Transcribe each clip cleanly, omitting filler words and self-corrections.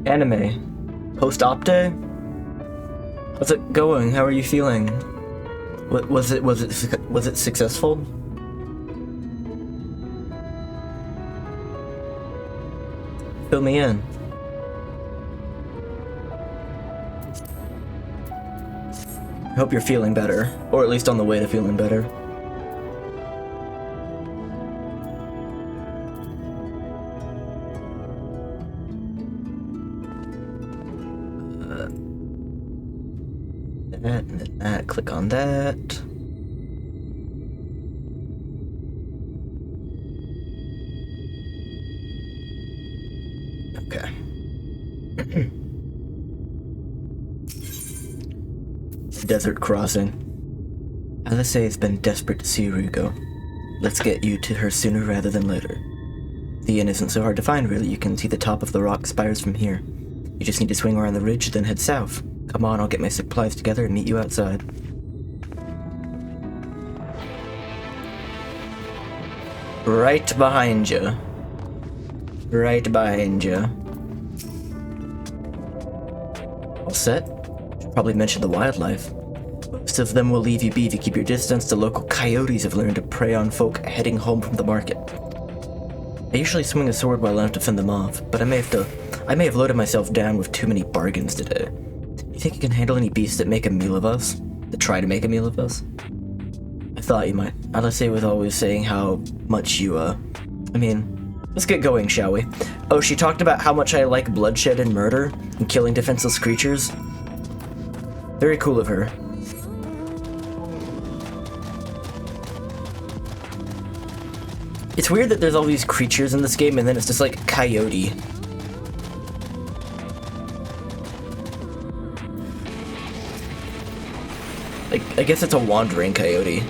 Anime. Post-op day? How's it going? How are you feeling? Was it successful? Fill me in. I hope you're feeling better, or at least on the way to feeling better. That, click on that. Okay. Desert crossing. Alice has been desperate to see Ryugo. Let's get you to her sooner rather than later. The inn isn't so hard to find, really. You can see the top of the rock spires from here. You just need to swing around the ridge, then head south. Come on, I'll get my supplies together and meet you outside. Right behind you. Right behind you. All set? Should probably mention the wildlife. Most of them will leave you be if you keep your distance. The local coyotes have learned to prey on folk heading home from the market. I usually swing a sword well enough to fend them off, but I may have loaded myself down with too many bargains today. You think you can handle any beasts that make a meal of us? That try to make a meal of us? I thought you might. Alice was always saying how much you, let's get going, shall we? Oh, she talked about how much I like bloodshed and murder, and killing defenseless creatures. Very cool of her. It's weird that there's all these creatures in this game, and then it's just like coyote. Like, I guess it's a wandering coyote.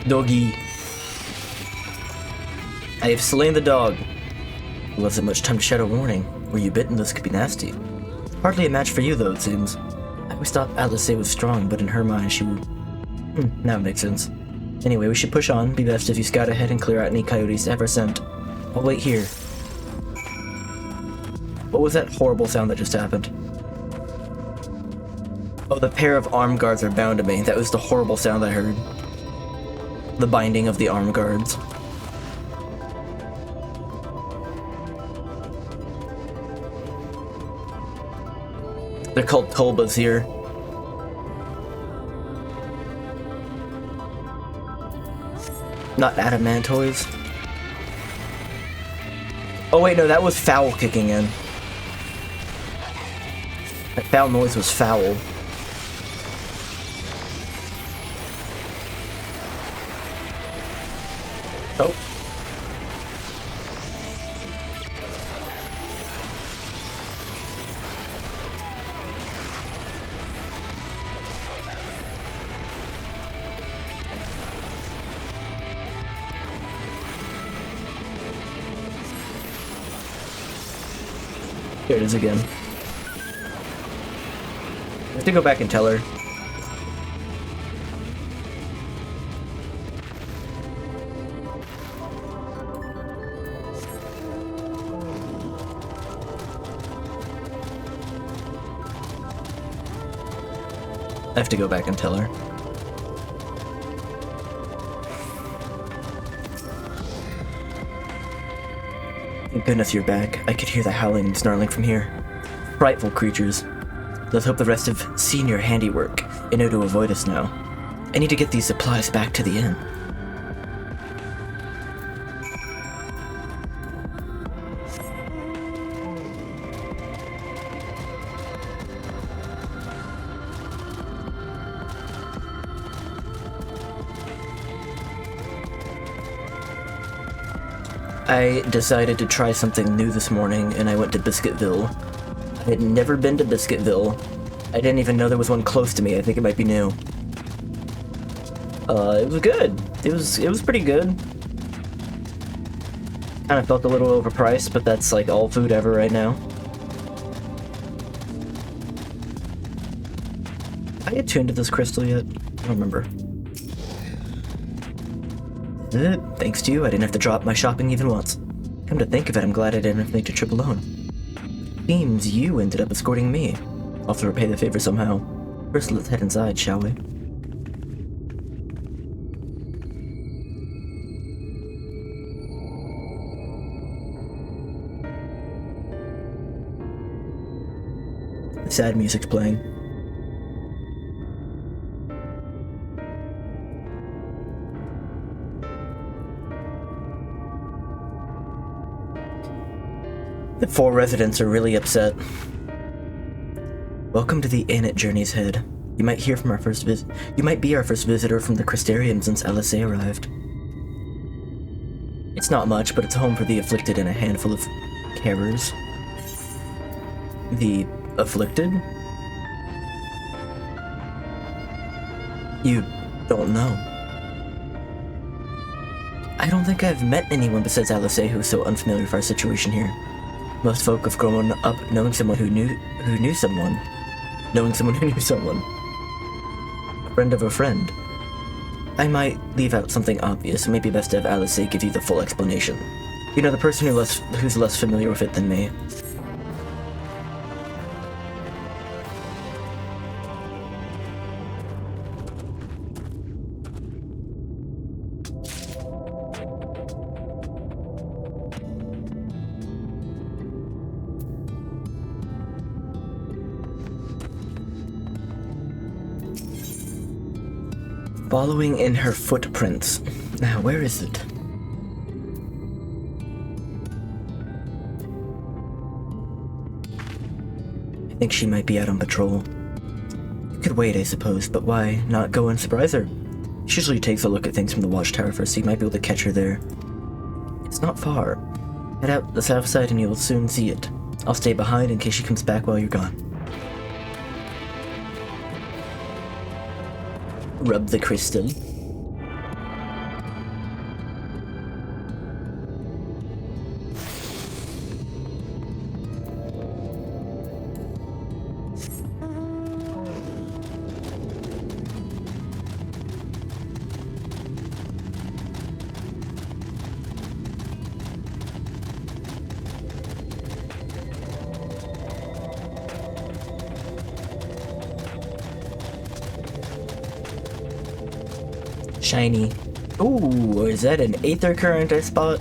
Doggy. I have slain the dog. It wasn't much time to shout a warning. Were you bitten? This could be nasty. Hardly a match for you, though, it seems. I always thought Alice was strong, but in her mind, she would... now it makes sense. Anyway, we should push on. Be best if you scout ahead and clear out any coyotes ever sent. I'll wait here. What was that horrible sound that just happened? Oh, the pair of armed guards are bound to me. That was the horrible sound I heard. The binding of the armed guards. They're called Tolbas here. Not adamantoids. Oh wait, no, that was foul kicking in. That foul noise was foul. Oh. Here it is again. I have to go back and tell her. I have to go back and tell her. Thank goodness you're back. I could hear the howling and snarling from here. Frightful creatures. Let's hope the rest have seen your handiwork and know to avoid us now. I need to get these supplies back to the inn. I decided to try something new this morning, and I went to Biscuitville. I had never been to Biscuitville. I didn't even know there was one close to me. I think it might be new. It was good. It was pretty good. Kind of felt a little overpriced, but that's like all food ever right now. Have I attuned to this crystal yet? I don't remember. Thanks to you, I didn't have to drop my shopping even once. Come to think of it, I'm glad I didn't have to make the trip alone. Seems you ended up escorting me. I'll have to repay the favor somehow. First, let's head inside, shall we? The sad music's playing. The 4 residents are really upset. Welcome to the inn at Journey's Head. You might hear from our first You might be our first visitor from the Crystarium since LSA arrived. It's not much, but it's home for the afflicted and a handful of carers. The afflicted? You don't know. I don't think I've met anyone besides LSA who's so unfamiliar with our situation here. Most folk have grown up knowing someone who knew someone. Knowing someone who knew someone. A friend of a friend. I might leave out something obvious. It may be best to have LSA give you the full explanation. You know, the person who's less familiar with it than me. Following in her footprints. Now, where is it? I think she might be out on patrol. You could wait, I suppose, but why not go and surprise her? She usually takes a look at things from the watchtower first, so you might be able to catch her there. It's not far. Head out the south side and you'll soon see it. I'll stay behind in case she comes back while you're gone. Rub the crystal. Shiny. Ooh, is that an Aether Current I spot?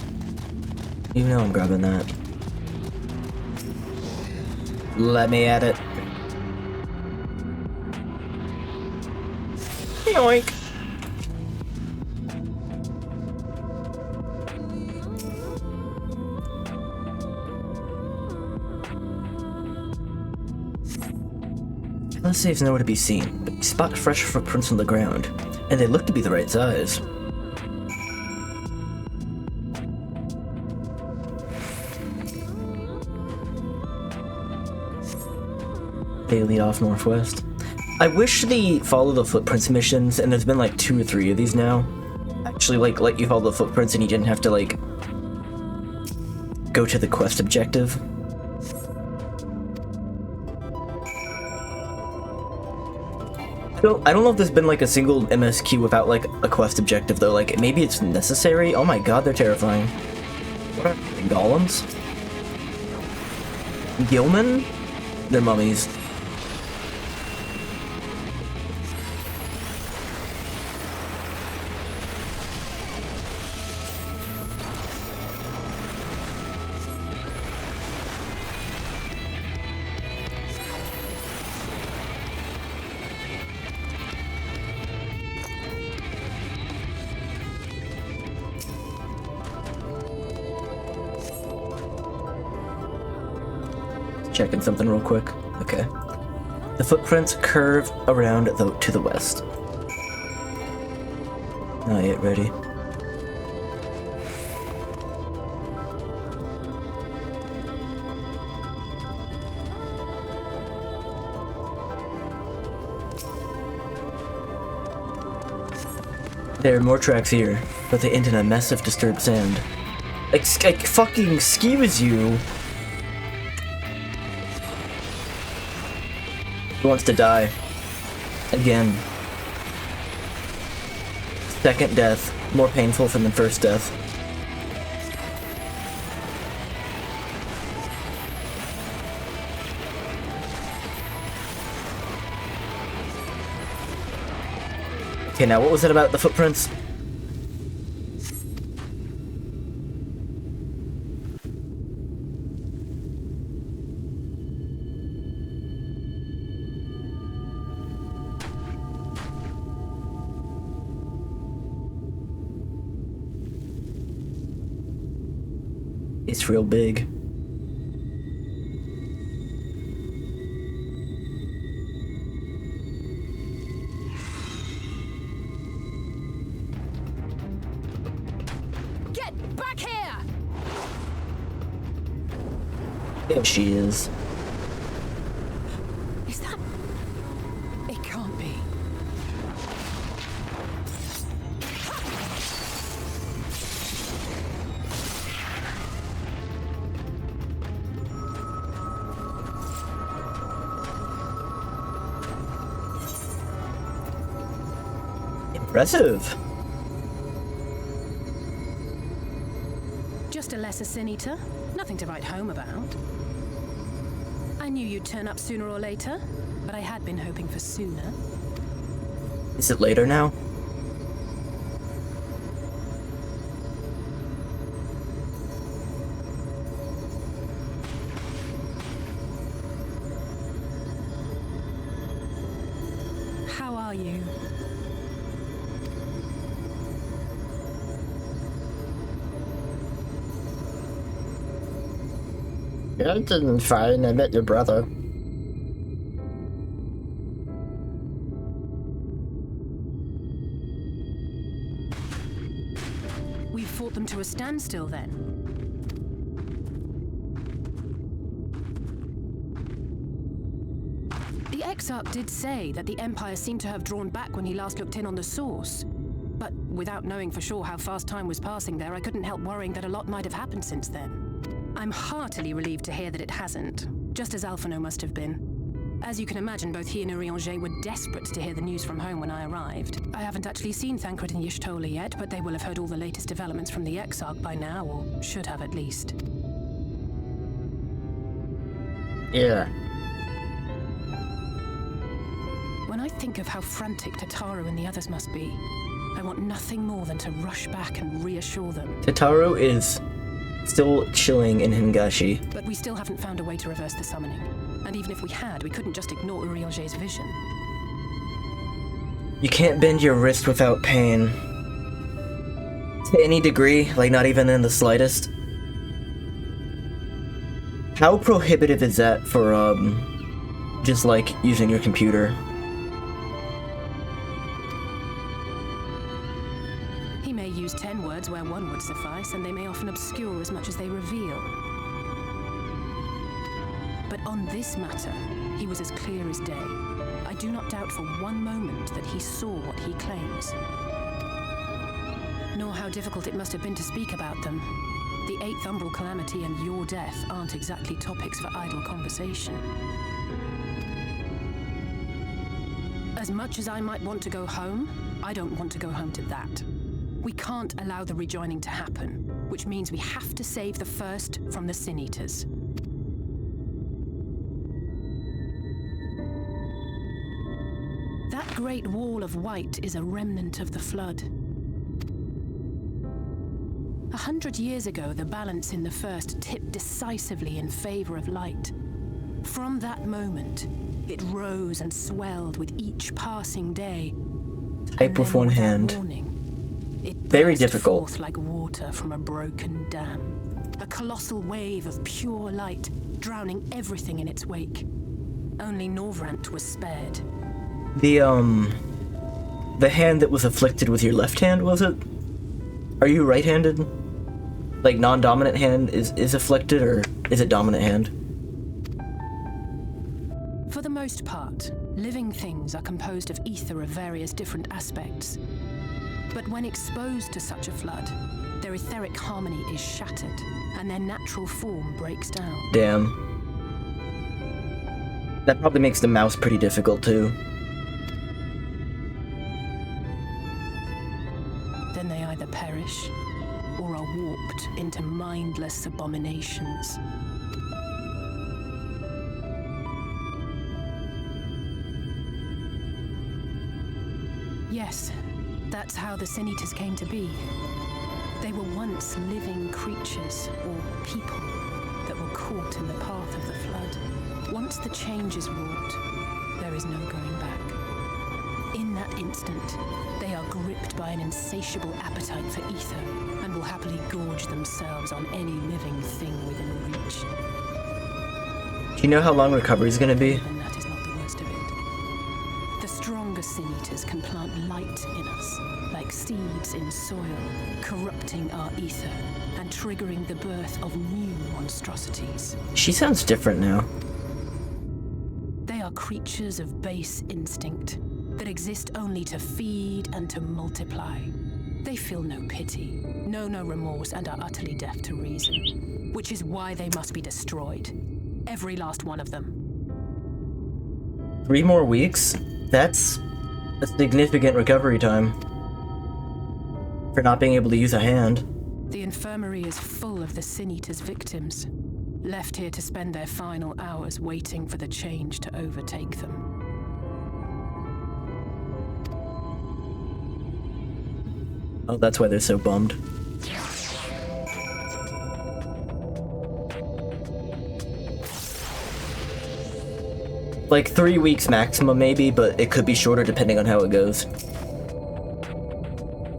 You know I'm grabbing that. Let me at it. Yoink. LSA's nowhere to be seen, but you spot fresh footprints on the ground. And they look to be the right size. They lead off northwest. I wish the follow the footprints missions, and there's been like 2 or 3 of these now, actually like let you follow the footprints and you didn't have to like go to the quest objective. I don't know if there's been like a single MSQ without like a quest objective though, like maybe it's necessary. Oh my god, they're terrifying. What are they, golems? Gilman? They're mummies. Checking something real quick. Okay. The footprints curve around to the west. Not yet ready. There are more tracks here, but they end in a mess of disturbed sand. Like fucking skews you. He wants to die. Again. Second death. More painful than the first death. Okay, now what was it about the footprints? It's real big. Get back here! There she is. Is that... It can't be. Impressive. Just a lesser sin eater. Nothing to write home about. I knew you'd turn up sooner or later, but I had been hoping for sooner. Is it later now? How are you? I didn't fine. I met your brother. We fought them to a standstill then. The Exarch did say that the Empire seemed to have drawn back when he last looked in on the source. But without knowing for sure how fast time was passing there, I couldn't help worrying that a lot might have happened since then. I'm heartily relieved to hear that it hasn't, just as Alphino must have been. As you can imagine, both he and Urianger were desperate to hear the news from home when I arrived. I haven't actually seen Thancred and Y'shtola yet, but they will have heard all the latest developments from the Exarch by now, or should have at least. Yeah. When I think of how frantic Tataru and the others must be, I want nothing more than to rush back and reassure them. Tataru is still chilling in Hingashi. But we still haven't found a way to reverse the summoning. And even if we had, we couldn't just ignore Urianger's vision. You can't bend your wrist without pain. To any degree, like not even in the slightest. How prohibitive is that for, just like using your computer? He may use 10 words where one would suffice, and they may often obscure as much as they reveal. But on this matter, he was as clear as day. I do not doubt for one moment that he saw what he claims. Nor how difficult it must have been to speak about them. The 8th Umbral Calamity and your death aren't exactly topics for idle conversation. As much as I might want to go home, I don't want to go home to that. We can't allow the rejoining to happen, which means we have to save the first from the Sin Eaters. That great wall of white is a remnant of the flood. 100 years ago, the balance in the first tipped decisively in favor of light. From that moment, it rose and swelled with each passing day. Type with one hand. It Very burst difficult. forth like water from a broken dam. A colossal wave of pure light, drowning everything in its wake. Only Norvrant was spared. The hand that was afflicted with your left hand, was it? Are you right-handed? Like, non-dominant hand is afflicted, or is it dominant hand? For the most part, living things are composed of ether of various different aspects. But when exposed to such a flood, their etheric harmony is shattered, and their natural form breaks down. Damn. That probably makes the mouse pretty difficult, too. Then they either perish, or are warped into mindless abominations. Yes, that's how the Sin Eaters came to be. They were once living creatures, or people, that were caught in the path of the flood. Once the change is wrought, there is no going back. In that instant, they are gripped by an insatiable appetite for ether, and will happily gorge themselves on any living thing within reach. Do you know how long recovery is going to be? And that is not the worst of it. The stronger Sin Eaters can plant light in us, like seeds in soil, corrupting our ether and triggering the birth of new monstrosities. She sounds different now. They are creatures of base instinct that exist only to feed and to multiply. They feel no pity, know no remorse, and are utterly deaf to reason, which is why they must be destroyed. Every last one of them. 3 more weeks? That's a significant recovery time. For not being able to use a hand. The infirmary is full of the Sin Eaters' victims, left here to spend their final hours waiting for the change to overtake them. Oh, that's why they're so bummed. Like 3 weeks maximum maybe, but it could be shorter depending on how it goes.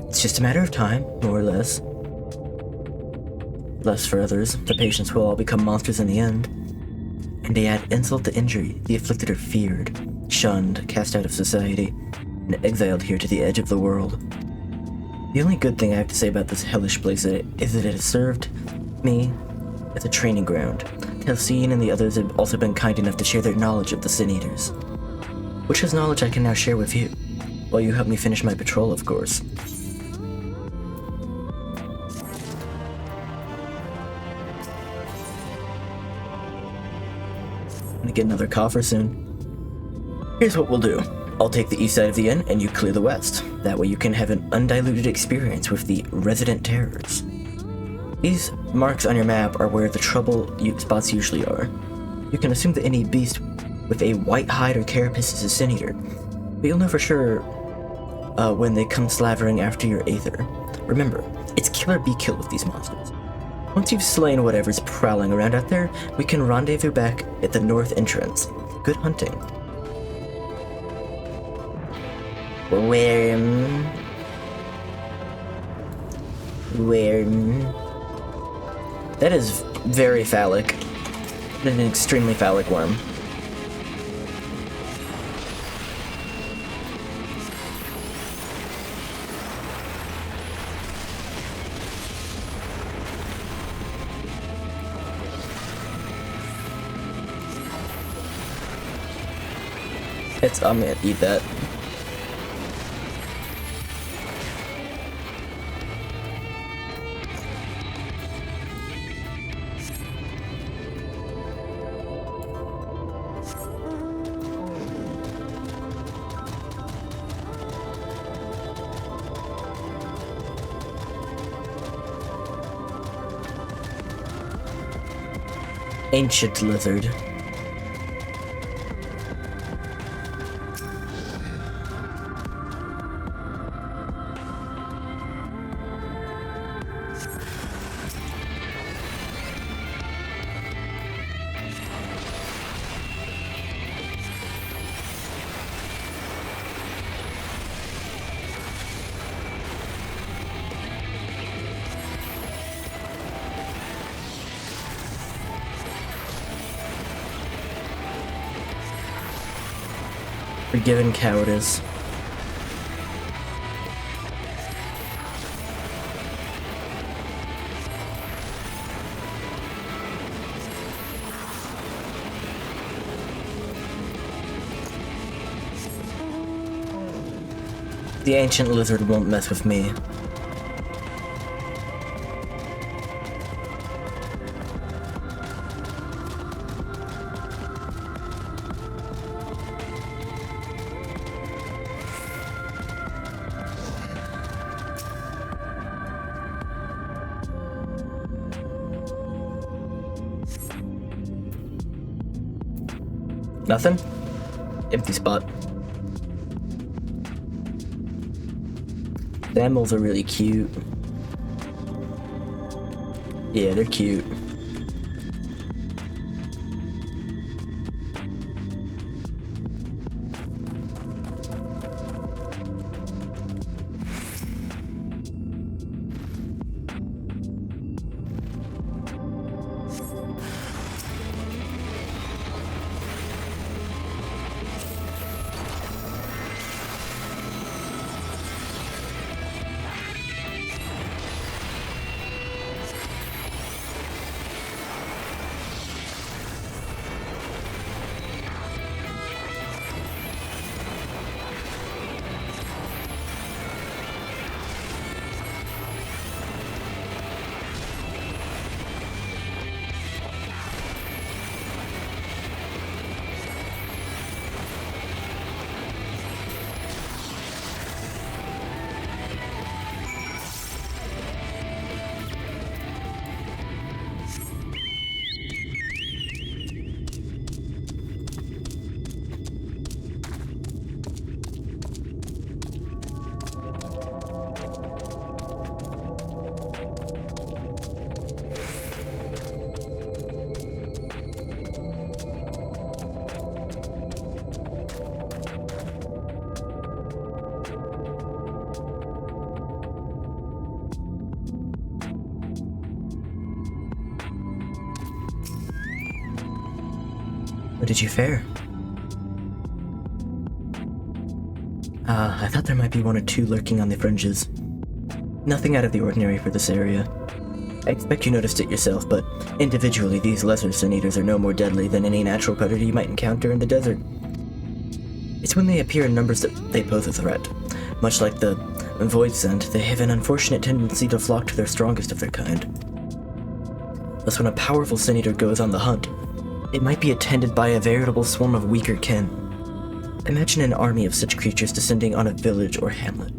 It's just a matter of time, more or less. Less for others, the patients will all become monsters in the end. And to add insult to injury, the afflicted are feared, shunned, cast out of society, and exiled here to the edge of the world. The only good thing I have to say about this hellish place is that it has served me as a training ground. Telsine and the others have also been kind enough to share their knowledge of the Sin Eaters. Which is knowledge I can now share with you, while you help me finish my patrol, of course. I'm gonna get another coffer soon. Here's what we'll do. I'll take the east side of the inn, and you clear the west. That way you can have an undiluted experience with the resident terrors. These marks on your map are where the trouble spots usually are. You can assume that any beast with a white hide or carapace is a Sin Eater, but you'll know for sure when they come slavering after your aether. Remember, it's kill or be killed with these monsters. Once you've slain whatever's prowling around out there, we can rendezvous back at the north entrance. Good hunting. Worm. That is very phallic. An extremely phallic worm. I'm gonna eat that. Ancient lizard. Forgiven cowardice. The ancient lizard won't mess with me. Nothing? Empty spot. The animals are really cute. Yeah, they're cute. What did you fare? I thought there might be one or two lurking on the fringes. Nothing out of the ordinary for this area. I expect you noticed it yourself, but individually these lesser sin-eaters are no more deadly than any natural predator you might encounter in the desert. It's when they appear in numbers that they pose a threat. Much like the void scent, they have an unfortunate tendency to flock to their strongest of their kind. Thus when a powerful sin-eater goes on the hunt, it might be attended by a veritable swarm of weaker kin. Imagine an army of such creatures descending on a village or hamlet.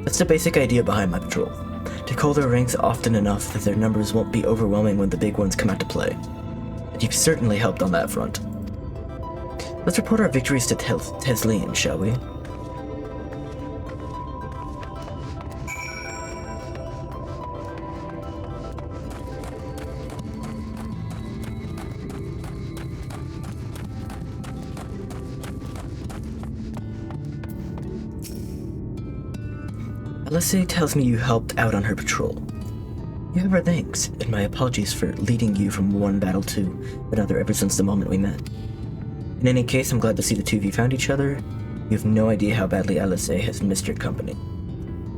That's the basic idea behind my patrol. To cull their ranks often enough that their numbers won't be overwhelming when the big ones come out to play. And you've certainly helped on that front. Let's report our victories to Teslin, shall we? Alyssa tells me you helped out on her patrol. You have our thanks, and my apologies for leading you from one battle to another ever since the moment we met. In any case, I'm glad to see the two of you found each other. You have no idea how badly Alyssa has missed your company.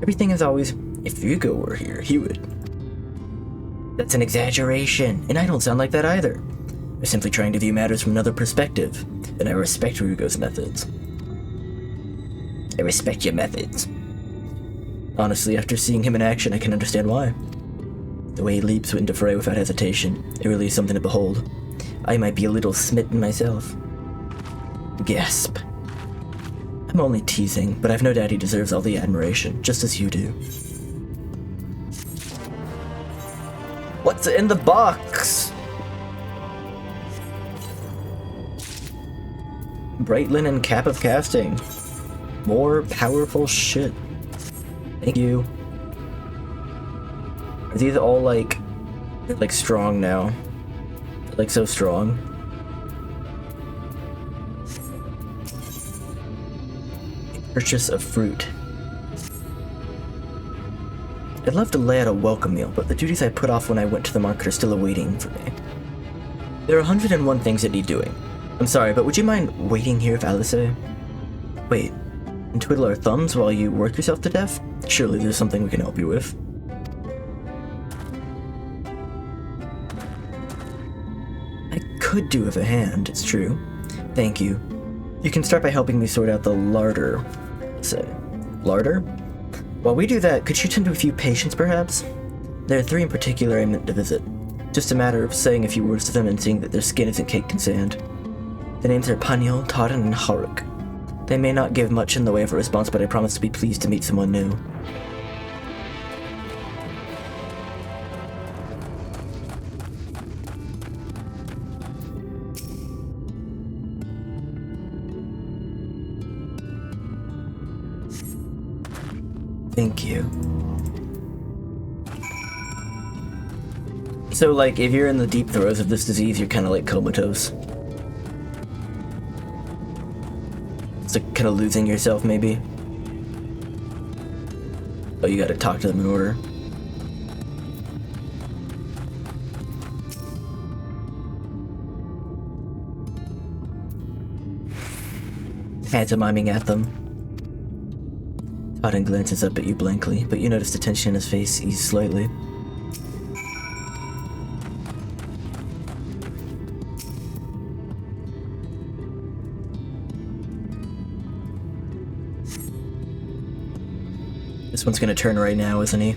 Everything is always, if Hugo were here, he would. That's an exaggeration, and I don't sound like that either. I'm simply trying to view matters from another perspective, and I respect Hugo's methods. I respect your methods. Honestly, after seeing him in action, I can understand why. The way he leaps into fray without hesitation, it really is something to behold. I might be a little smitten myself. Gasp. I'm only teasing, but I've no doubt he deserves all the admiration, just as you do. What's in the box? Bright linen cap of casting. More powerful shit. Thank you. Are these all they're like strong now? They're like so strong. Purchase of fruit. I'd love to lay out a welcome meal, but the duties I put off when I went to the market are still awaiting for me. There are 101 things that need doing. I'm sorry, but would you mind waiting here with Alice? Wait, and twiddle our thumbs while you work yourself to death? Surely there's something we can help you with. I could do with a hand, it's true. Thank you. You can start by helping me sort out the larder, say. Larder? While we do that, could you tend to a few patients, perhaps? There are 3 in particular I meant to visit. Just a matter of saying a few words to them and seeing that their skin isn't caked in sand. The names are Paniel, Taran, and Haruk. They may not give much in the way of a response, but I promise to be pleased to meet someone new. Thank you. So, like, if you're in the deep throes of this disease, you're kind of like comatose. It's like kind of losing yourself, maybe. Oh, you gotta talk to them in order. Pantomiming at them. Todd glances up at you blankly, but you notice the tension in his face ease slightly. This one's gonna turn right now, isn't he?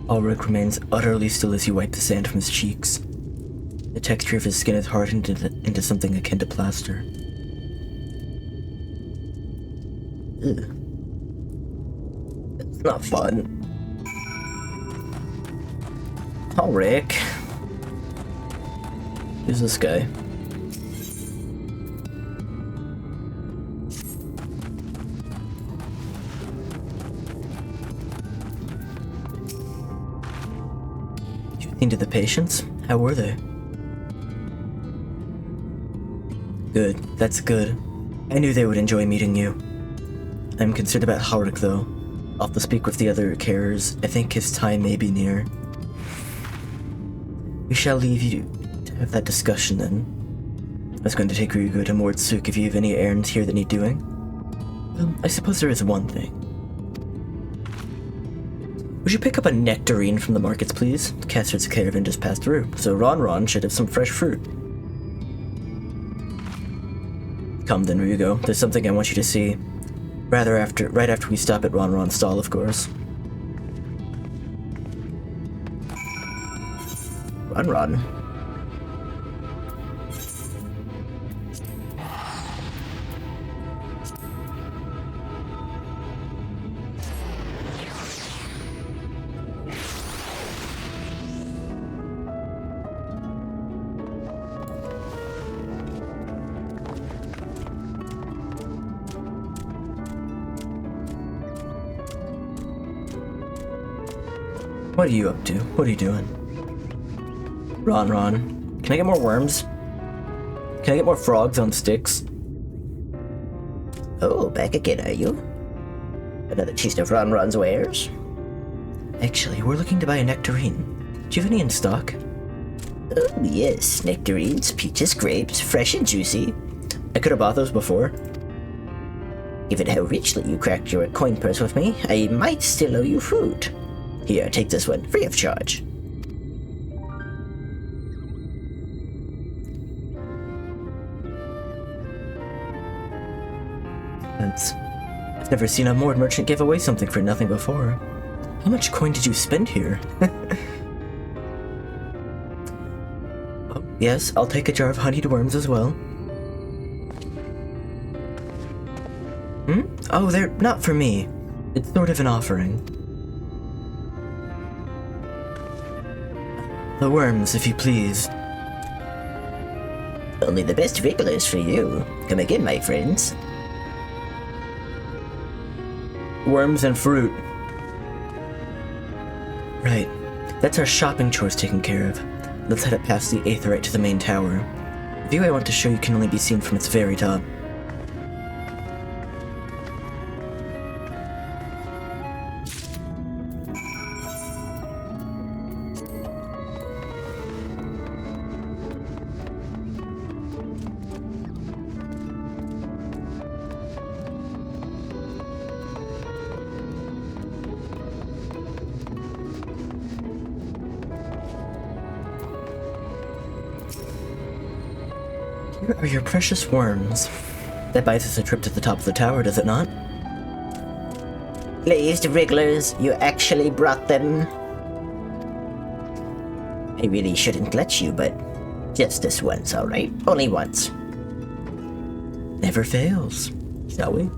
Ulrich remains utterly still as you wipe the sand from his cheeks. The texture of his skin is hardened into something akin to plaster. Ugh. It's not fun. Ulrich. Who's this guy? Into the patients? How were they? Good, that's good. I knew they would enjoy meeting you. I'm concerned about Haruk, though. I'll have to speak with the other carers. I think his time may be near. We shall leave you to have that discussion then. I was going to take Ryugo to Mordsuk if you have any errands here that need doing. I suppose there is one thing. Would you pick up a nectarine from the markets, please? Caster's caravan just passed through, so Ron should have some fresh fruit. Come then, Ryugo. There's something I want you to see. Right after we stop at Ron's stall, of course. Ron. What are you up to? What are you doing? Ron. Can I get more worms? Can I get more frogs on sticks? Oh, back again, are you? Another taste of Ron's wares? Actually, we're looking to buy a nectarine. Do you have any in stock? Oh, yes. Nectarines, peaches, grapes, fresh and juicy. I could have bought those before. Given how richly you cracked your coin purse with me, I might still owe you fruit. Here, take this one, free of charge. I've never seen a Mord merchant give away something for nothing before. How much coin did you spend here? Oh, yes, I'll take a jar of honeyed worms as well. Oh, they're not for me. It's sort of an offering. The worms, if you please. Only the best regulars for you. Come again, my friends. Worms and fruit. Right. That's our shopping chores taken care of. Let's head up past the Aetherite to the main tower. The view I want to show you can only be seen from its very top. Here are your precious worms. That buys us a trip to the top of the tower, does it not? Glazed wrigglers, you actually brought them. I really shouldn't let you, but just this once, alright? Only once. Never fails, shall we?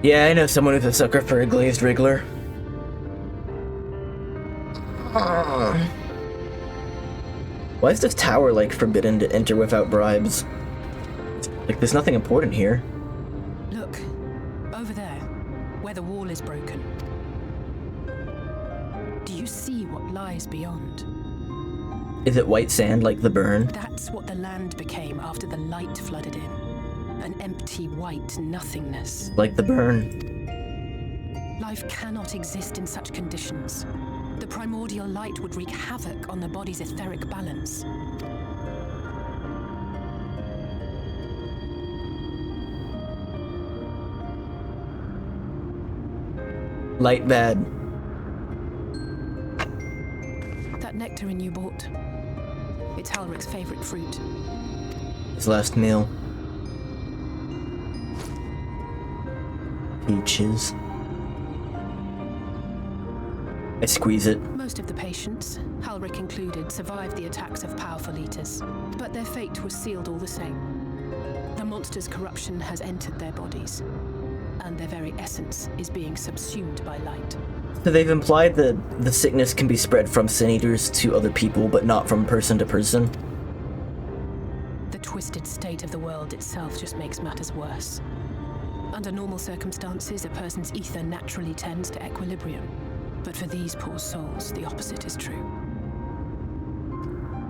Yeah, I know someone who's a sucker for a glazed wriggler. Why is this tower, like, forbidden to enter without bribes? Like, there's nothing important here. Look, over there, where the wall is broken. Do you see what lies beyond? Is it white sand like the burn? That's what the land became after the light flooded in. An empty white nothingness. Like the burn. Life cannot exist in such conditions. The primordial light would wreak havoc on the body's etheric balance. Light bad. That nectarine you bought. It's Halrick's favorite fruit. His last meal. Peaches. I squeeze it. Most of the patients, Halrick included, survived the attacks of powerful eaters, but their fate was sealed all the same. The monster's corruption has entered their bodies, and their very essence is being subsumed by light. So they've implied that the sickness can be spread from sin eaters to other people, but not from person to person. The twisted state of the world itself just makes matters worse. Under normal circumstances, a person's ether naturally tends to equilibrium. But for these poor souls, the opposite is true.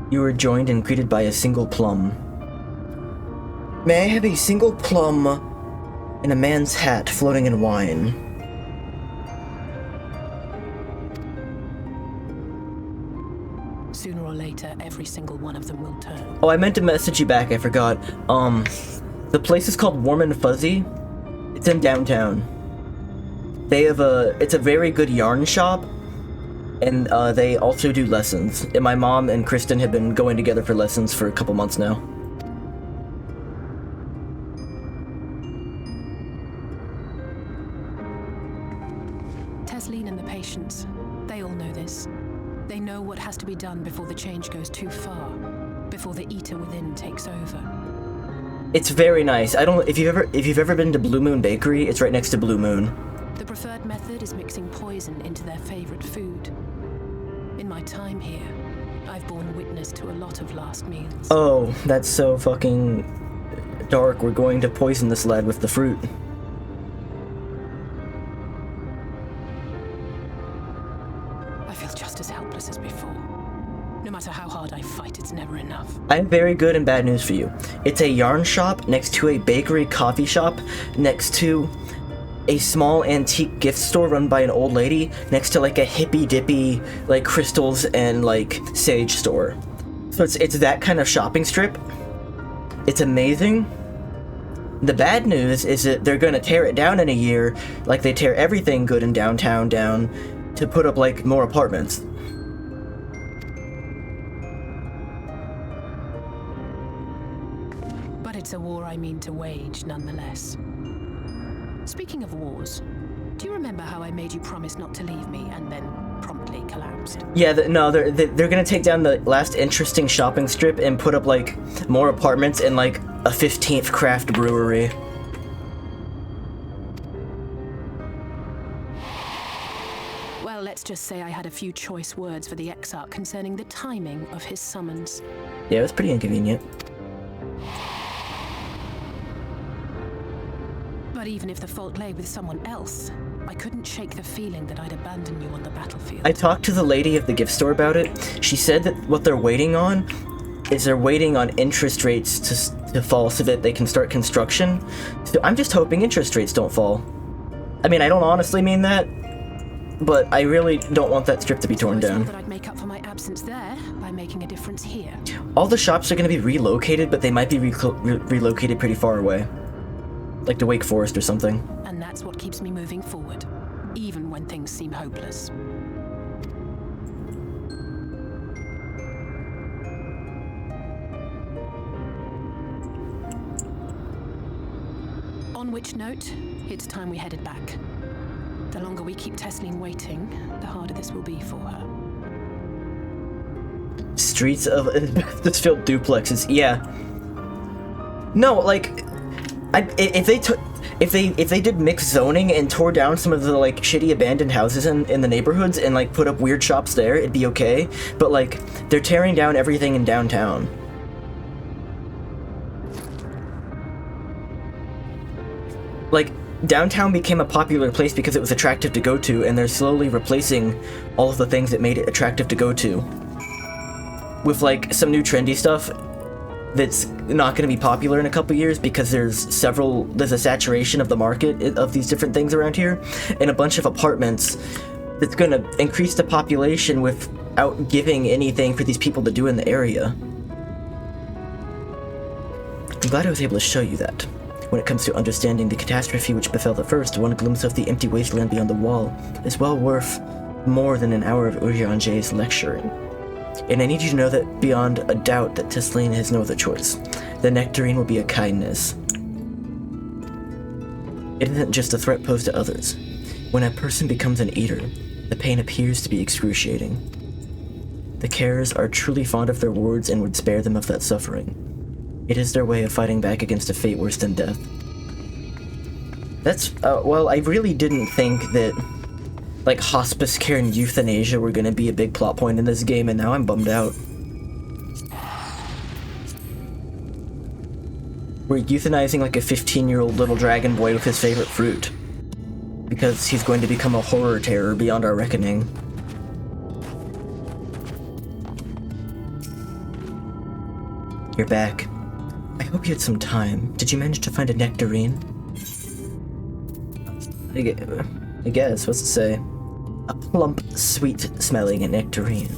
You were joined and greeted by a single plum. May I have a single plum in a man's hat floating in wine? Sooner or later, every single one of them will turn. Oh, I meant to message you back, I forgot. The place is called Warm and Fuzzy. It's in downtown. They have it's a very good yarn shop, and they also do lessons. And my mom and Kristen have been going together for lessons for a couple months now. Tesleen and the patients, they all know this. They know what has to be done before the change goes too far, before the eater within takes over. It's very nice. I don't if you've ever been to Blue Moon Bakery, it's right next to Blue Moon. The preferred method is mixing poison into their favorite food. In my time here, I've borne witness to a lot of last meals. Oh, that's so fucking dark. We're going to poison this lad with the fruit. I feel just as helpless as before. No matter how hard I fight, it's never enough. I have very good and bad news for you. It's a yarn shop next to a bakery coffee shop next to a small antique gift store run by an old lady next to like a hippy dippy like crystals and like sage store. So it's that kind of shopping strip. It's amazing. The bad news is that they're gonna tear it down in a year, like they tear everything good in downtown down to put up like more apartments. But it's a war I mean to wage nonetheless. Speaking of wars, do you remember how I made you promise not to leave me and then promptly collapsed? Yeah, no, they're gonna take down the last interesting shopping strip and put up like more apartments and like a 15th craft brewery. Well, let's just say I had a few choice words for the Exarch concerning the timing of his summons. Yeah, it was pretty inconvenient. But even if the fault lay with someone else, I couldn't shake the feeling that I'd abandon you on the battlefield. I talked to the lady of the gift store about it. She said that what they're waiting on is they're waiting on interest rates to fall so that they can start construction. So I'm just hoping interest rates don't fall. I mean, I don't honestly mean that, but I really don't want that strip to be torn So I down. thought that I'd make up for my absence there by making a difference here. All the shops are going to be relocated, but they might be relocated pretty far away. Like to Wake Forest or something. And that's what keeps me moving forward, even when things seem hopeless. On which note, it's time we headed back. The longer we keep Tesleen waiting, the harder this will be for her. Streets of asbestos-filled duplexes. Yeah. No, like, if they did mixed zoning and tore down some of the like shitty abandoned houses in the neighborhoods and like put up weird shops there, it'd be okay. But like, they're tearing down everything in downtown. Like, downtown became a popular place because it was attractive to go to, and they're slowly replacing all of the things that made it attractive to go to with like some new trendy stuff that's not going to be popular in a couple years because there's a saturation of the market of these different things around here, and a bunch of apartments that's going to increase the population without giving anything for these people to do in the area. I'm glad I was able to show you that. When it comes to understanding the catastrophe which befell the first, one glimpse of the empty wasteland beyond the wall is well worth more than an hour of Urianger's lecturing. And I need you to know that beyond a doubt that Tesleen has no other choice. The nectarine will be a kindness. It isn't just a threat posed to others. When a person becomes an eater, the pain appears to be excruciating. The Cares are truly fond of their wards and would spare them of that suffering. It is their way of fighting back against a fate worse than death. That's, well, I really didn't think that, like, hospice care and euthanasia were gonna be a big plot point in this game, and now I'm bummed out. We're euthanizing, like, a 15-year-old little dragon boy with his favorite fruit. Because he's going to become a horror terror beyond our reckoning. You're back. I hope you had some time. Did you manage to find a nectarine? I guess, what's it say? A plump, sweet-smelling nectarine.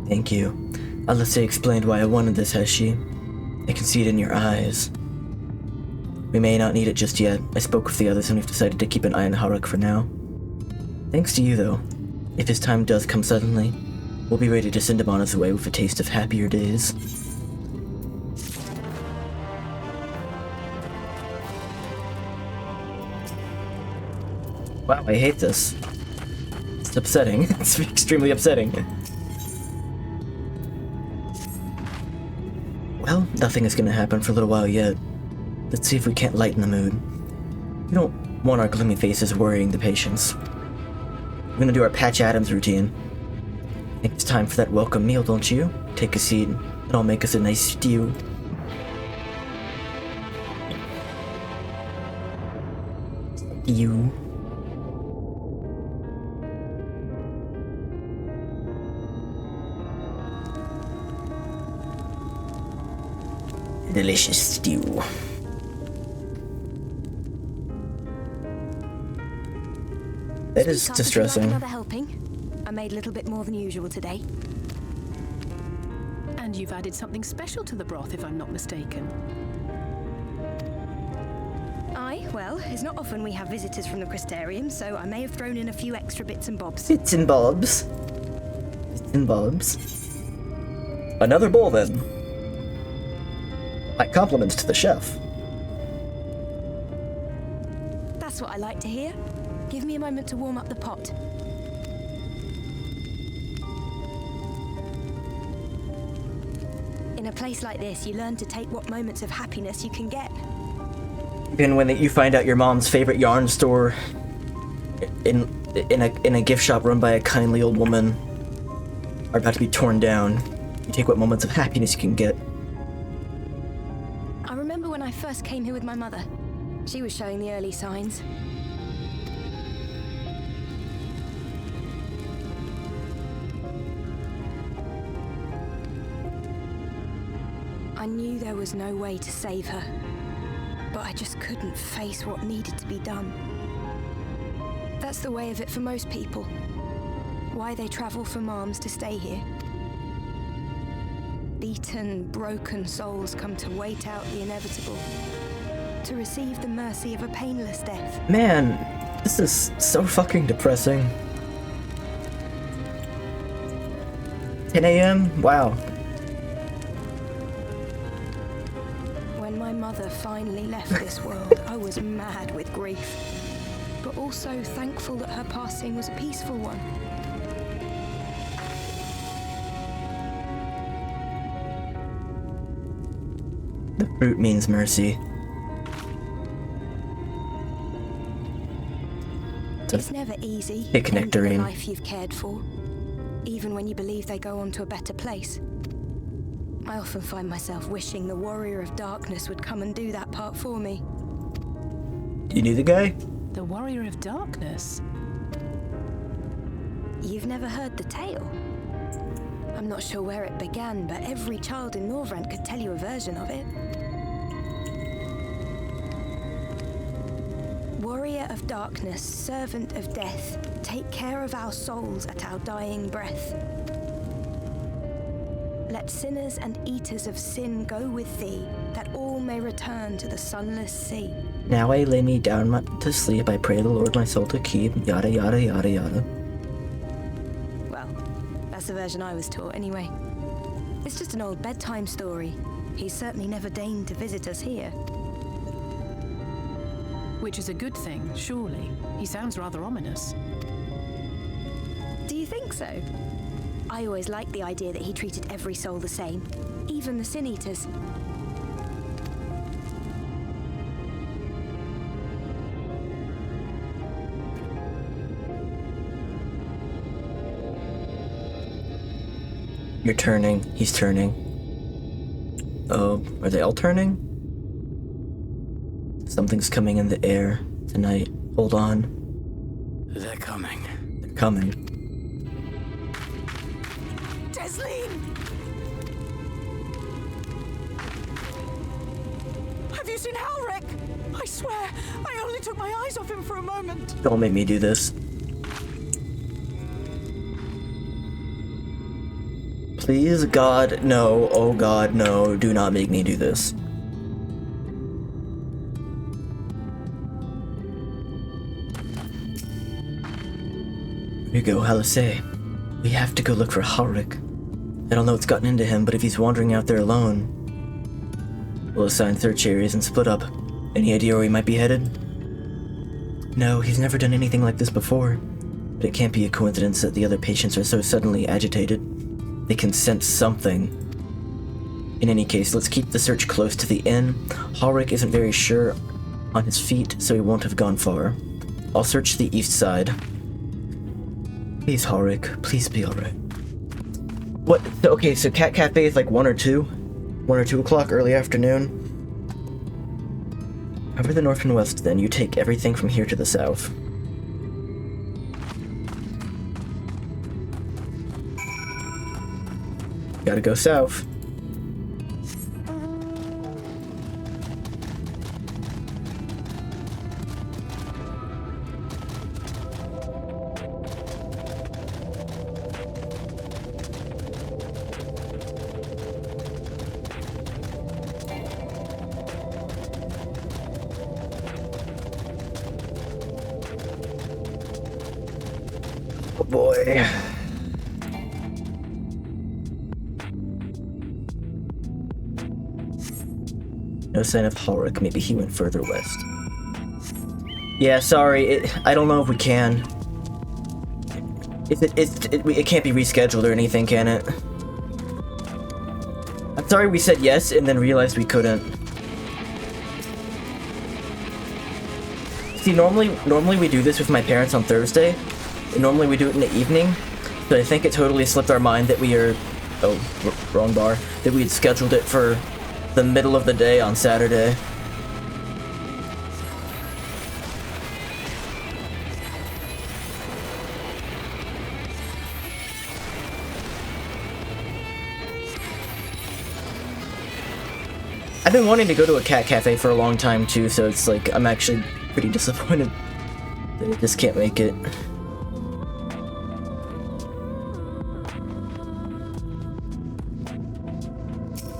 Thank you. Alyssa explained why I wanted this, has she? I can see it in your eyes. We may not need it just yet. I spoke with the others and we've decided to keep an eye on Haruk for now. Thanks to you, though. If his time does come suddenly, we'll be ready to send him on his way with a taste of happier days. Wow, I hate this. It's upsetting. It's extremely upsetting. Well, nothing is gonna happen for a little while yet. Let's see if we can't lighten the mood. We don't want our gloomy faces worrying the patients. We're gonna do our Patch Adams routine. I think it's time for that welcome meal, don't you? Take a seat, and I'll make us a nice stew. Stew. Delicious stew. That is distressing. Another helping. I made a little bit more than usual today. And you've added something special to the broth, if I'm not mistaken. Aye, well, it's not often we have visitors from the Crystarium, so I may have thrown in a few extra bits and bobs. Bits and bobs. Bits and bobs. Another bowl, then. My compliments to the chef. That's what I like to hear. Give me a moment to warm up the pot. In a place like this, you learn to take what moments of happiness you can get. Even when you find out your mom's favorite yarn store in a gift shop run by a kindly old woman are about to be torn down, you take what moments of happiness you can get. I remember when I first came here with my mother. She was showing the early signs. I knew there was no way to save her, but I just couldn't face what needed to be done. That's the way of it for most people. Why they travel from arms to stay here. Beaten, broken souls come to wait out the inevitable, to receive the mercy of a painless death. Man, this is so fucking depressing. 10 a.m.? Wow. mother finally left this world, I was mad with grief, but also thankful that her passing was a peaceful one. The fruit means mercy. It's never easy pick ending the nectarine. life you've cared for, even when you believe they go on to a better place. I often find myself wishing the warrior of darkness would come and do that part for me. You knew the guy? The warrior of darkness? You've never heard the tale? I'm not sure where it began, but every child in Norvrand could tell you a version of it. Warrior of darkness, servant of death, take care of our souls at our dying breath. Let sinners and eaters of sin go with thee, that all may return to the sunless sea. Now I lay me down to sleep, I pray the Lord my soul to keep, yada yada yada yada. Well, that's the version I was taught anyway. It's just an old bedtime story. He's certainly never deigned to visit us here. Which is a good thing, surely. He sounds rather ominous. Do you think so? I always liked the idea that he treated every soul the same, even the Sin Eaters. You're turning. He's turning. Oh, are they all turning? Something's coming in the air tonight. Hold on. They're coming. They're coming. Have you seen Halric? I swear, I only took my eyes off him for a moment. Don't make me do this. Please, God, no. Oh, God, no. Do not make me do this. Here you go, Halise. We have to go look for Halric. I don't know what's gotten into him, but if he's wandering out there alone, we'll assign search areas and split up. Any idea where he might be headed? No, he's never done anything like this before. But it can't be a coincidence that the other patients are so suddenly agitated. They can sense something. In any case, let's keep the search close to the inn. Halric isn't very sure on his feet, so he won't have gone far. I'll search the east side. Please, Halric, please be alright. What? Okay, so Cat Cafe is like 1 or 2? 1 or 2 o'clock, early afternoon. Cover the north and west, then. You take everything from here to the south. Gotta go south. Oh boy. No sign of Halric. Maybe he went further west. Yeah, sorry. I don't know if we can. It can't be rescheduled or anything, can it? I'm sorry we said yes and then realized we couldn't. See, normally we do this with my parents on Thursday. And normally we do it in the evening. But I think it totally slipped our mind that we are... Oh, wrong bar. That we had scheduled it for the middle of the day on Saturday. I've been wanting to go to a cat cafe for a long time too, so it's like I'm actually pretty disappointed that I just can't make it.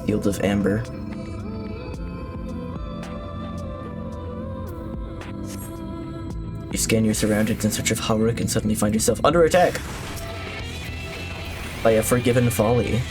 Fields of Amber. You scan your surroundings in search of Halric and suddenly find yourself under attack by a forgiven folly.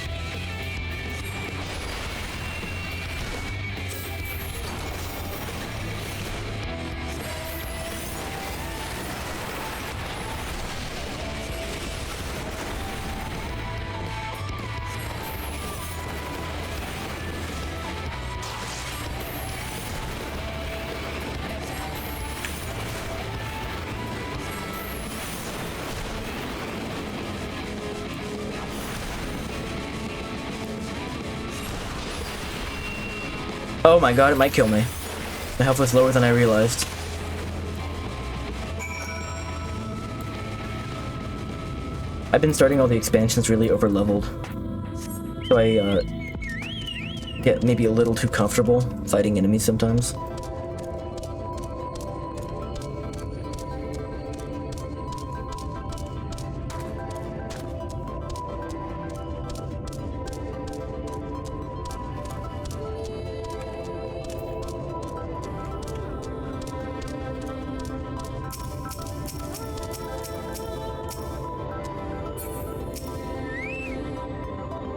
Oh my god, it might kill me. My health was lower than I realized. I've been starting all the expansions really over-leveled. So I, get maybe a little too comfortable fighting enemies sometimes.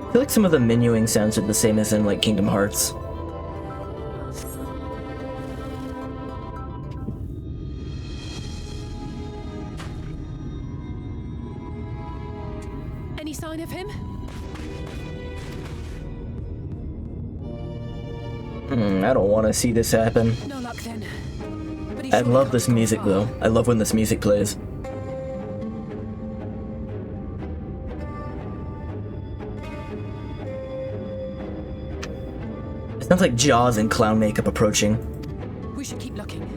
I feel like some of the menuing sounds are the same as in, like, Kingdom Hearts. Any sign of him? I don't want to see this happen. No luck then. But he I surely love can't this go music, far. though. I love when this music plays. It sounds like Jaws in clown makeup approaching. We should keep looking.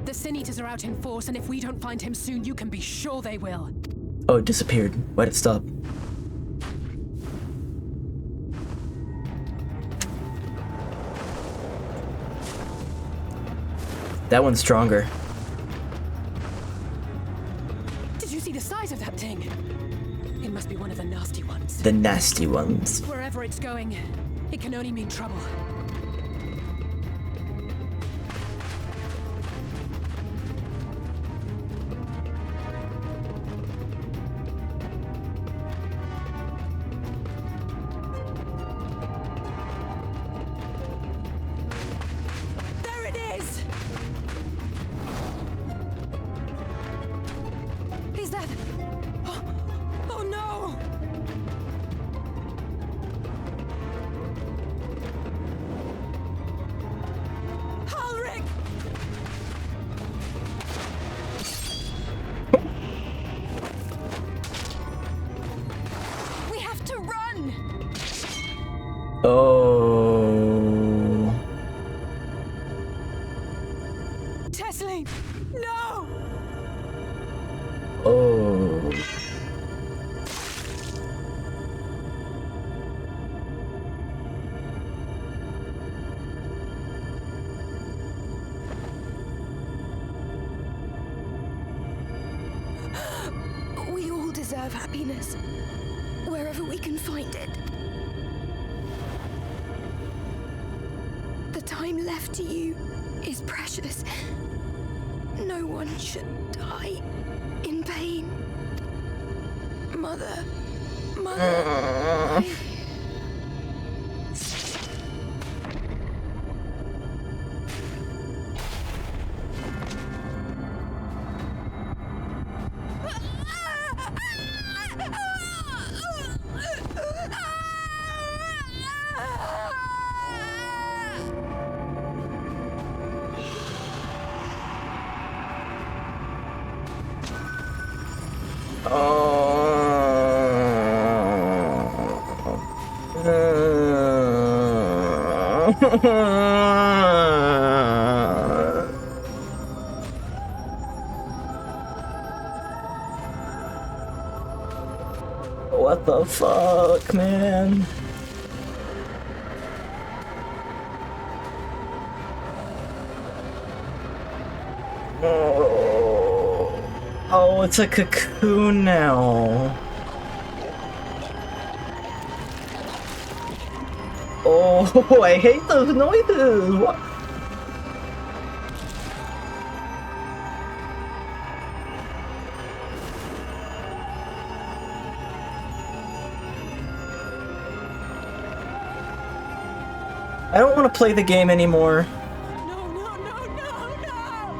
The Sin Eaters are out in force, and if we don't find him soon, you can be sure they will. Oh, it disappeared. Why'd it stop? That one's stronger. Did you see the size of that thing? It must be one of the nasty ones. The nasty ones. Wherever it's going, it can only mean trouble. There it is! Is that... Oh no! Ulrich! We have to run! Oh. Tesling! No! Oh. We all deserve happiness, wherever we can find it. The time left to you is precious. No one should die in pain. Mother. What the fuck, man? Oh, it's a cocoon now. Oh, I hate those noises. What? I don't want to play the game anymore. No, no, no, no, no!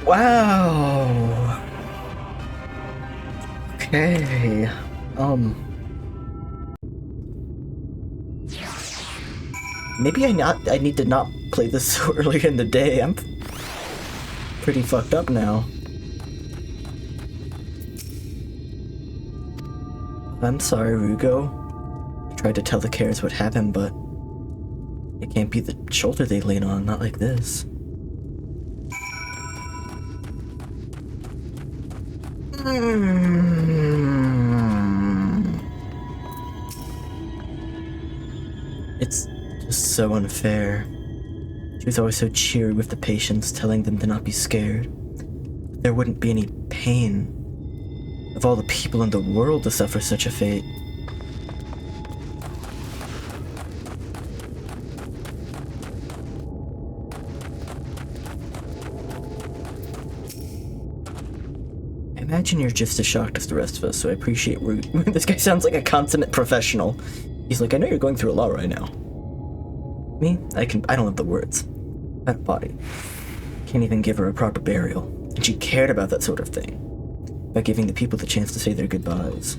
Wow. Okay. Maybe I need to not play this so early in the day. I'm pretty fucked up now. I'm sorry, Rugo. I tried to tell the Cares what happened, but it can't be the shoulder they lean on, not like this. It's just so unfair. She was always so cheery with the patients, telling them to not be scared. There wouldn't be any pain. Of all the people in the world to suffer such a fate. I imagine you're just as shocked as the rest of us, so I appreciate this guy sounds like a consummate professional. He's like, I know you're going through a lot right now. Me? I don't have the words. That body. Can't even give her a proper burial. And she cared about that sort of thing. By giving the people the chance to say their goodbyes.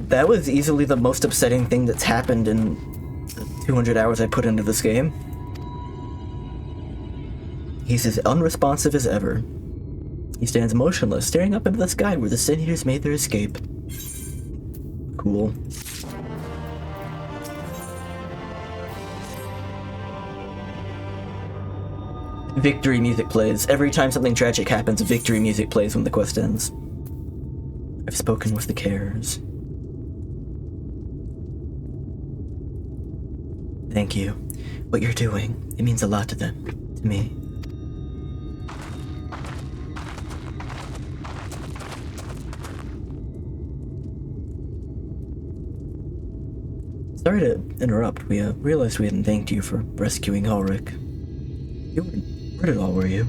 That was easily the most upsetting thing that's happened in the 200 hours I put into this game. He's as unresponsive as ever. He stands motionless, staring up into the sky where the Sin Eaters made their escape. Cool. Victory music plays. Every time something tragic happens, victory music plays when the quest ends. I've spoken with the Cares. Thank you. What you're doing, it means a lot to them. To me. Sorry to interrupt. We realized we hadn't thanked you for rescuing Ulrich. You weren't hurt at all, were you?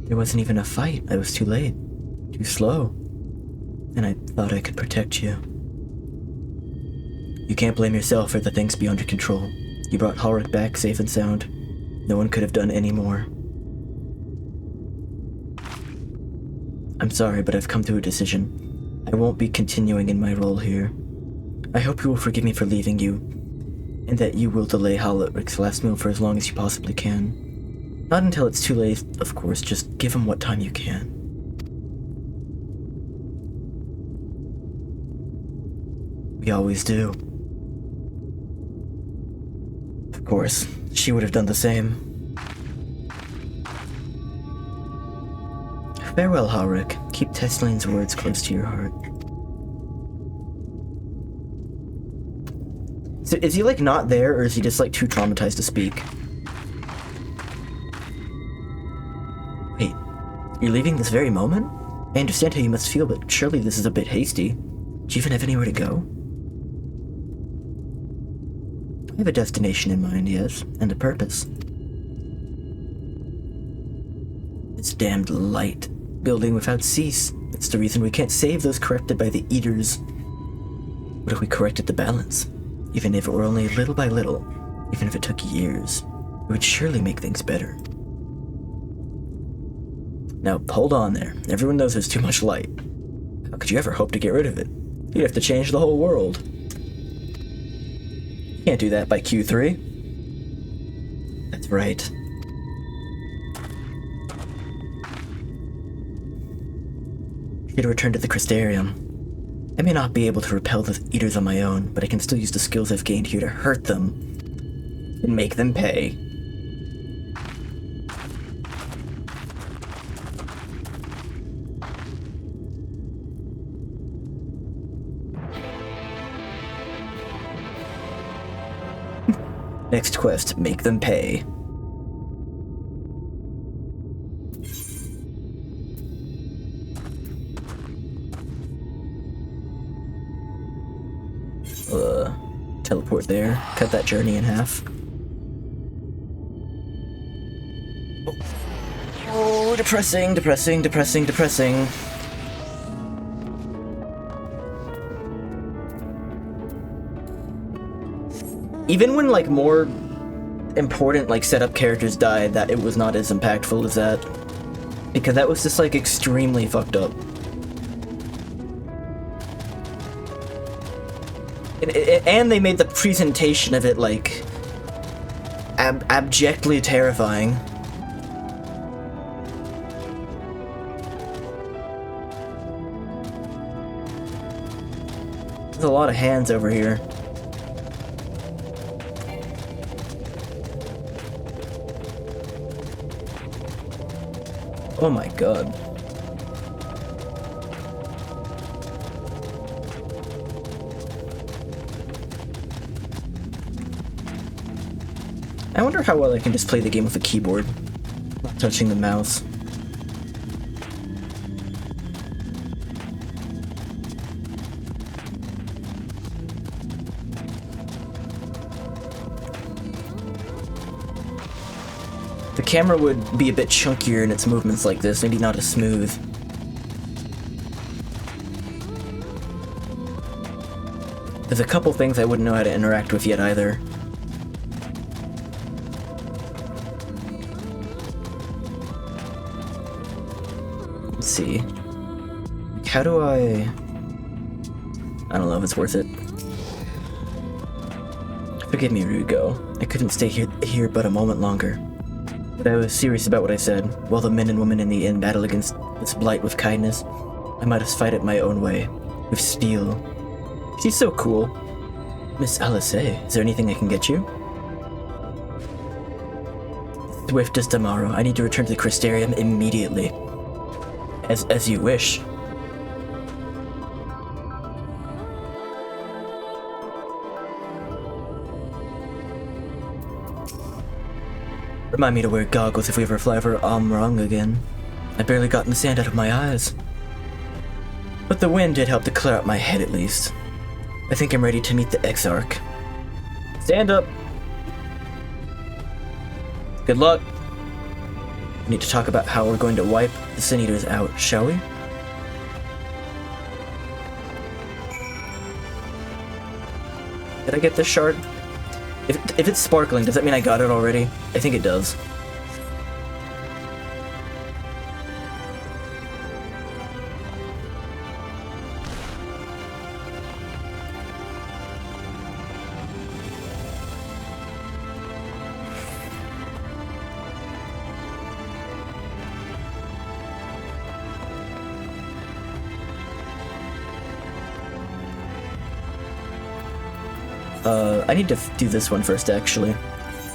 There wasn't even a fight. I was too late. Too slow. And I thought I could protect you. You can't blame yourself for the things beyond your control. You brought Ulrich back safe and sound. No one could have done any more. I'm sorry, but I've come to a decision. I won't be continuing in my role here. I hope you will forgive me for leaving you, and that you will delay Ulrich's last meal for as long as you possibly can. Not until it's too late, of course, just give him what time you can. We always do. Of course, she would have done the same. Farewell, Ulrich. Keep Tessline's words close to your heart. So is he, like, not there, or is he just, like, too traumatized to speak? Wait, you're leaving this very moment? I understand how you must feel, but surely this is a bit hasty. Do you even have anywhere to go? I have a destination in mind, yes, and a purpose. This damned light, building without cease. It's the reason we can't save those corrupted by the Eaters. What if we corrected the balance? Even if it were only little by little, even if it took years, it would surely make things better. Now, hold on there. Everyone knows there's too much light. How could you ever hope to get rid of it? You'd have to change the whole world. You can't do that by Q3. That's right. I should return to the Crystarium. I may not be able to repel the Eaters on my own, but I can still use the skills I've gained here to hurt them and make them pay. Next quest, make them pay. Teleport there, cut that journey in half. depressing, depressing, depressing, depressing. Even when, like, more important, like, setup characters died, that it was not as impactful as that. Because that was just, like, extremely fucked up. And they made the presentation of it, like, abjectly terrifying. There's a lot of hands over here. Oh my god. I wonder how well I can just play the game with a keyboard, not touching the mouse. The camera would be a bit chunkier in its movements like this, maybe not as smooth. There's a couple things I wouldn't know how to interact with yet either. Let's see. How do I don't know if it's worth it. Forgive me, Rugo. I couldn't stay here but a moment longer. But I was serious about what I said. While the men and women in the inn battle against this blight with kindness, I might as fight it my own way, with steel. She's so cool. Miss Alice, is there anything I can get you? Swift as tomorrow. I need to return to the Crystarium immediately. As you wish. Remind me to wear goggles if we ever fly over Amrung again. I barely gotten the sand out of my eyes. But the wind did help to clear out my head at least. I think I'm ready to meet the Exarch. Stand up! Good luck! We need to talk about how we're going to wipe the Sin Eaters out, shall we? Did I get this shard? If it's sparkling, does that mean I got it already? I think it does. I need to do this one first, actually.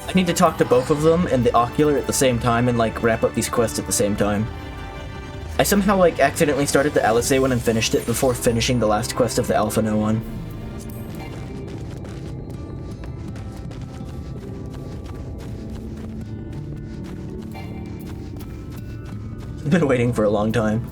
I need to talk to both of them and the Ocular at the same time and, like, wrap up these quests at the same time. I somehow, like, accidentally started the Alice one and finished it before finishing the last quest of the Alpha No one. I've been waiting for a long time.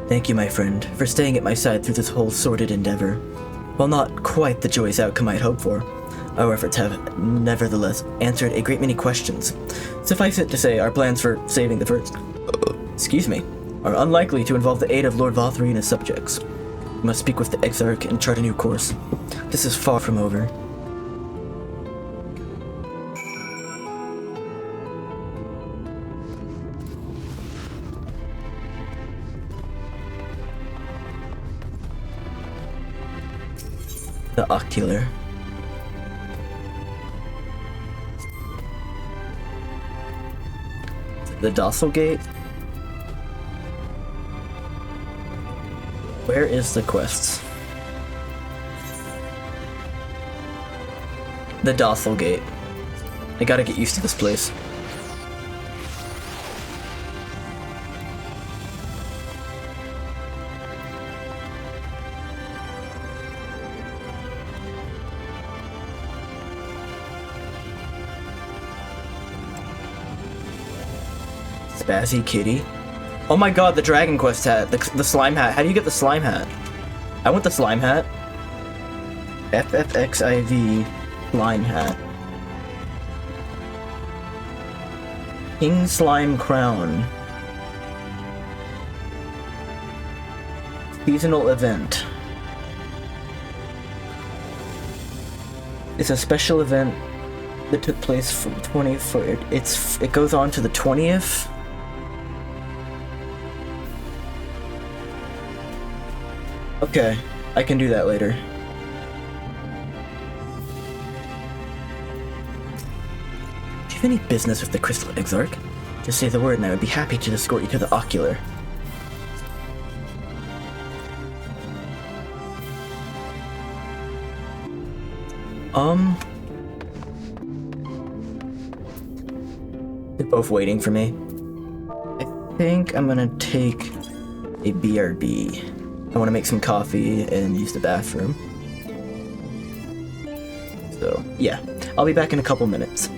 Thank you, my friend, for staying at my side through this whole sordid endeavor. While not quite the joyous outcome I'd hoped for, our efforts have, nevertheless, answered a great many questions. Suffice it to say, our plans for saving the first, are unlikely to involve the aid of Lord Vothry and his subjects. We must speak with the Exarch and chart a new course. This is far from over. The Ocular. The Docile Gate? Where is the quests? The Docile Gate. I gotta get used to this place. Spazzy Kitty. Oh my god, the Dragon Quest hat. The slime hat. How do you get the slime hat? I want the slime hat. XIV slime hat. King Slime Crown. Seasonal event. It's a special event that took place from 24th. It goes on to the 20th. Okay, I can do that later. Do you have any business with the Crystal Exarch? Just say the word and I would be happy to escort you to the Ocular. They're both waiting for me. I think I'm gonna take a BRB. I want to make some coffee and use the bathroom. So, yeah. I'll be back in a couple minutes.